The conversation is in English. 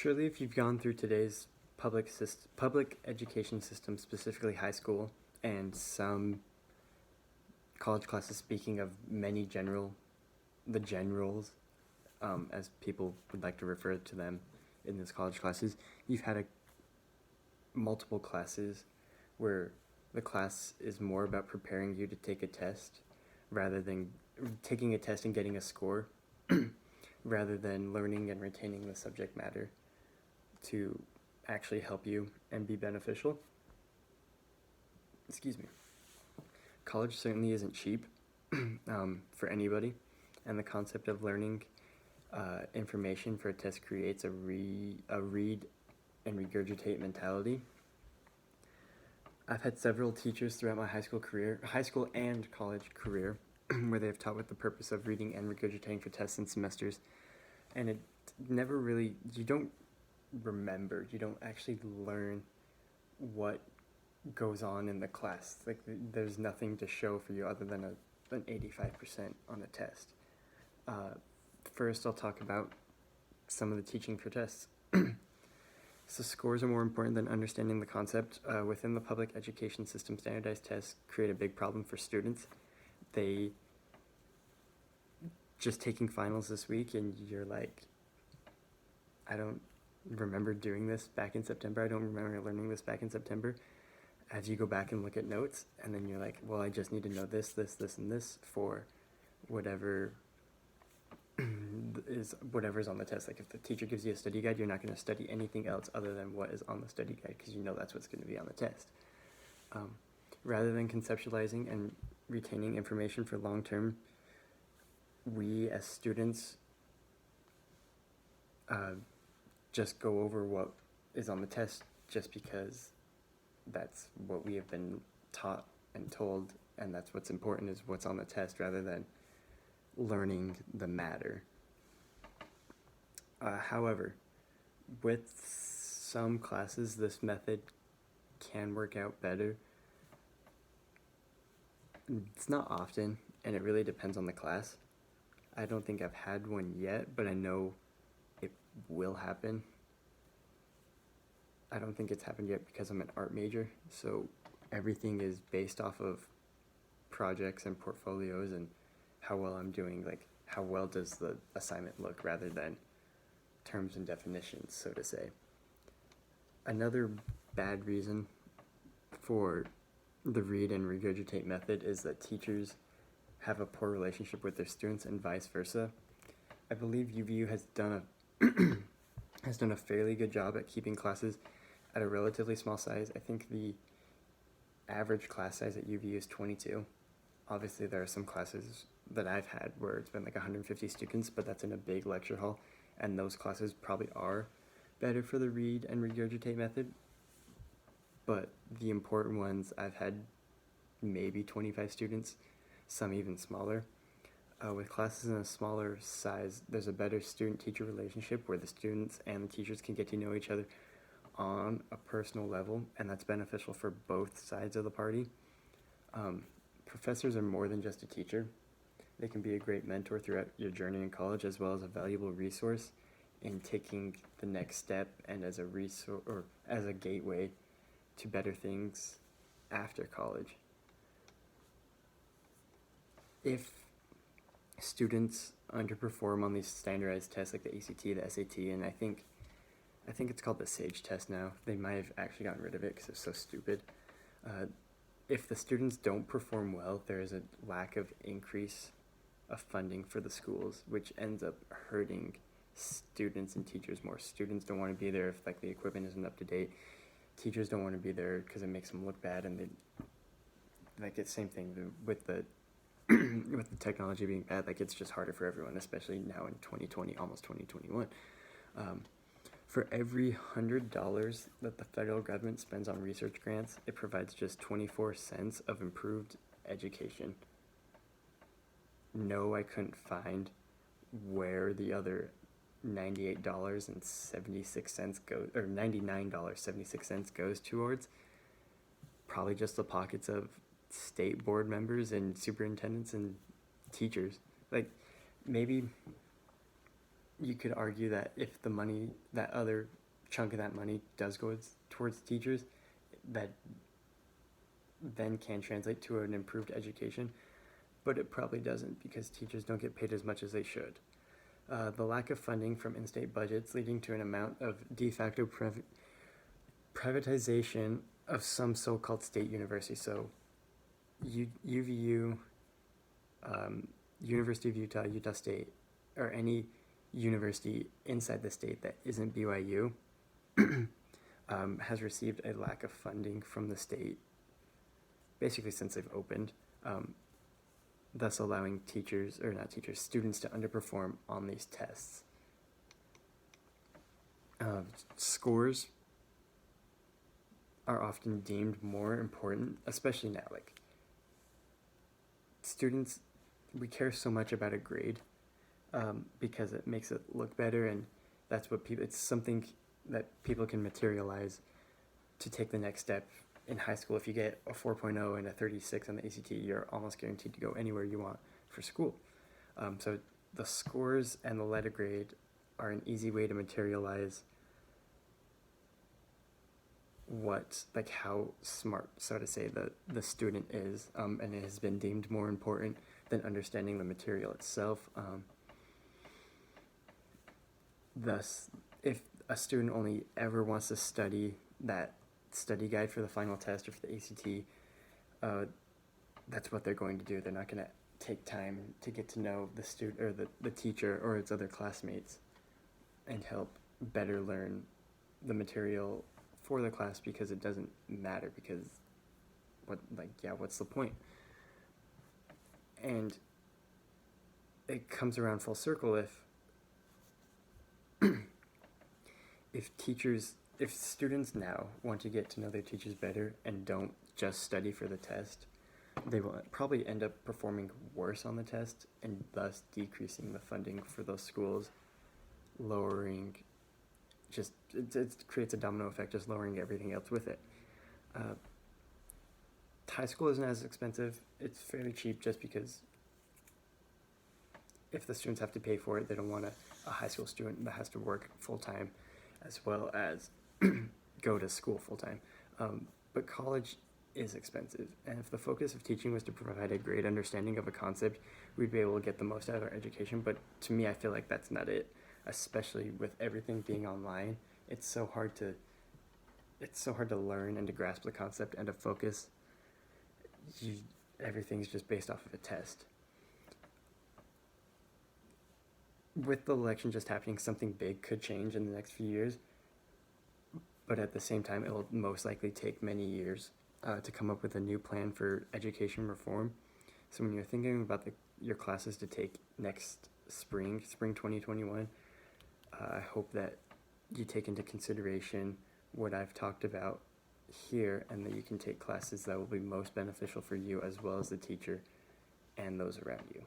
Surely, if you've gone through today's public education system, specifically high school, and some college classes, speaking of the generals, as people would like to refer to them in those college classes, you've had multiple classes where the class is more about preparing you to take a test rather than taking a test and getting a score rather than learning and retaining the subject matter to actually help you and be beneficial. Excuse me. College certainly isn't cheap for anybody, and the concept of learning information for a test creates a read and regurgitate mentality. I've had several teachers throughout my high school and college career, where they've taught with the purpose of reading and regurgitating for tests and semesters, and it never really, you don't actually learn what goes on in the class. Like, there's nothing to show for you other than an 85% on a test. First, I'll talk about some of the teaching for tests. So scores are more important than understanding the concept. Within the public education system, standardized tests create a big problem for students. They just taking finals this week, and you're like, I don't remember doing this back in September. I don't remember learning this back in September. As you go back and look at notes, and then you're like, well, I just need to know this, and this for whatever whatever's on the test. Like, if the teacher gives you a study guide, you're not going to study anything else other than what is on the study guide, because you know that's what's going to be on the test. Rather than conceptualizing and retaining information for long term, we as students just go over what is on the test just because that's what we have been taught and told, and that's what's important, is what's on the test, rather than learning the matter. However, with some classes, this method can work out better. It's not often, and it really depends on the class. I don't think I've had one yet, but I know it will happen. I don't think it's happened yet because I'm an art major, so everything is based off of projects and portfolios and how well I'm doing, like how well does the assignment look, rather than terms and definitions, so to say. Another bad reason for the read and regurgitate method is that teachers have a poor relationship with their students and vice versa. I believe UVU has done a fairly good job at keeping classes at a relatively small size. I think the average class size at UVU is 22. Obviously, there are some classes that I've had where it's been like 150 students, but that's in a big lecture hall, and those classes probably are better for the read and regurgitate method. But the important ones, I've had maybe 25 students, some even smaller. With classes in a smaller size, there's a better student-teacher relationship where the students and the teachers can get to know each other on a personal level, and that's beneficial for both sides of the party. Professors are more than just a teacher. They can be a great mentor throughout your journey in college, as well as a valuable resource in taking the next step, and as a resource or as a gateway to better things after college. If students underperform on these standardized tests like the ACT, the SAT, and I think it's called the SAGE test now. They might have actually gotten rid of it because it's so stupid. If the students don't perform well, there is a lack of increase of funding for the schools, which ends up hurting students and teachers more. Students don't want to be there if like the equipment isn't up to date. Teachers don't want to be there because it makes them look bad, and they like it's same thing with the with the technology being bad. Like, it's just harder for everyone, especially now in 2020, almost 2021. For every $100 that the federal government spends on research grants, it provides just 24 cents of improved education. No, I couldn't find where the other $98.76 goes, or $99.76 goes towards. Probably just the pockets of state board members and superintendents and teachers. Like, maybe you could argue that if the money, that other chunk of that money does go towards teachers, that then can translate to an improved education, but it probably doesn't because teachers don't get paid as much as they should. The lack of funding from in-state budgets leading to an amount of de facto privatization of some so-called state universities. So UVU, University of Utah, Utah State, or any university inside the state that isn't BYU has received a lack of funding from the state basically since they've opened, thus allowing students to underperform on these tests. Scores are often deemed more important, especially now. Like, students, we care so much about a grade because it makes it look better, and that's what it's something that people can materialize to take the next step in high school. If you get a 4.0 and a 36 on the ACT, you're almost guaranteed to go anywhere you want for school. So the scores and the letter grade are an easy way to materialize how smart, so to say, the student is, and it has been deemed more important than understanding the material itself. Thus, if a student only ever wants to study that study guide for the final test or for the ACT, that's what they're going to do. They're not going to take time to get to know the student or the teacher or its other classmates and help better learn the material for the class, because it doesn't matter, because what's the point? And it comes around full circle if students now want to get to know their teachers better and don't just study for the test, they will probably end up performing worse on the test and thus decreasing the funding for those schools, lowering it creates a domino effect, just lowering everything else with it. High school isn't as expensive. It's fairly cheap just because if the students have to pay for it, they don't want a high school student that has to work full-time as well as go to school full-time. But college is expensive, and if the focus of teaching was to provide a great understanding of a concept, we'd be able to get the most out of our education. But to me, I feel like that's not it, especially with everything being online. It's so hard to learn and to grasp the concept and to focus. Everything's just based off of a test. With the election just happening, something big could change in the next few years, but at the same time, it will most likely take many years to come up with a new plan for education reform. So when you're thinking about your classes to take next spring 2021, I hope that you take into consideration what I've talked about here, and that you can take classes that will be most beneficial for you as well as the teacher and those around you.